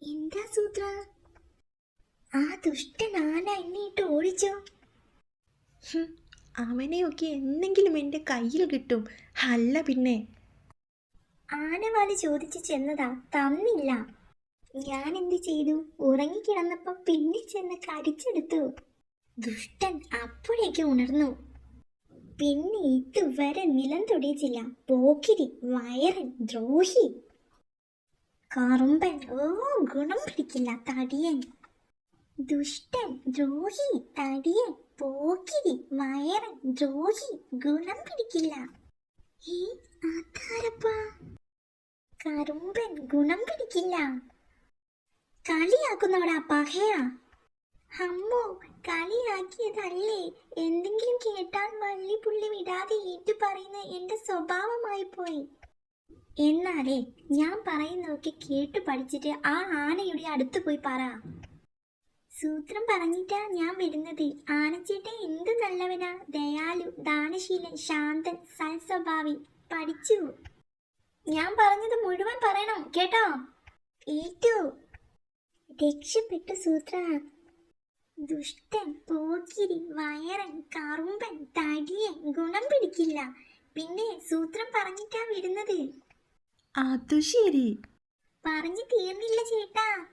എന്താ സൂത്ര? ആ ദുഷ്ടൻ ആന എന്നെ ഓടിച്ചോ? അവനെയൊക്കെ എന്തെങ്കിലും എൻ്റെ കയ്യിൽ കിട്ടും. അല്ല പിന്നെ. ആനവാല് ചോദിച്ചു ചെന്നതാ, തന്നില്ല. ഞാൻ എന്ത് ചെയ്തു? ഉറങ്ങിക്കിടന്നപ്പോ പിന്നെ ചെന്ന് കടിച്ചെടുത്തു. ദുഷ്ടൻ അപ്പോഴേക്ക് ഉണർന്നു. പിന്നെ ഇതുവരെ നിലം തൊടിയിച്ചില്ല. പോക്കിരി, വയറൻ, ദ്രോഹി, കറുമ്പൻ. ഓ, ഗുണം പിടിക്കില്ല തടിയൻ. ദുഷ്ടൻ, ദ്രോഹി, തടിയൻ, പോക്കിരി, വയറൻ, ദ്രോഹി, ഗുണം പിടിക്കില്ല. അതാരപ്പാ? കറുമ്പൻ, ഗുണം പിടിക്കില്ല. കളിയാക്കുന്നവടാ, പകയാ. അമ്മോ, കളിയാക്കിയതല്ലേ. എന്തെങ്കിലും കേട്ടാൽ വള്ളി പുള്ളി വിടാതെ ഏറ്റു പറയുന്ന എന്റെ സ്വഭാവമായി പോയി. എന്നാലേ ഞാൻ പറയുന്നതൊക്കെ കേട്ടു പഠിച്ചിട്ട് ആ ആനയുടെ അടുത്ത് പോയി പറ. സൂത്രം പറഞ്ഞിട്ടാ ഞാൻ വരുന്നത്. ആനച്ചേട്ടൻ എന്ത് നല്ലവനാ, ദയാലു, ദാനശീലൻ, ശാന്തൻ, സൽസ്വഭാവി. പഠിച്ചു. ഞാൻ പറഞ്ഞത് മുഴുവൻ പറയണം കേട്ടോ? ഏറ്റു. രക്ഷപ്പെട്ടു സൂത്ര. ദുഷ്ടൻ, പോക്കിരി, വയറൻ, കറുമ്പൻ, തടിയൻ, ഗുണം പിടിക്കില്ല. പിന്നെ സൂത്രം പറഞ്ഞിട്ടാ വരുന്നത്. അതു ശരി. പറഞ്ഞു തീർന്നില്ല ചേട്ടാ.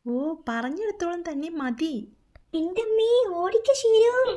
ഓ, പറഞ്ഞിടത്തോളം തന്നെ മതി. എന്റെ അമ്മേ, ഓടിക്ക ശീലോ.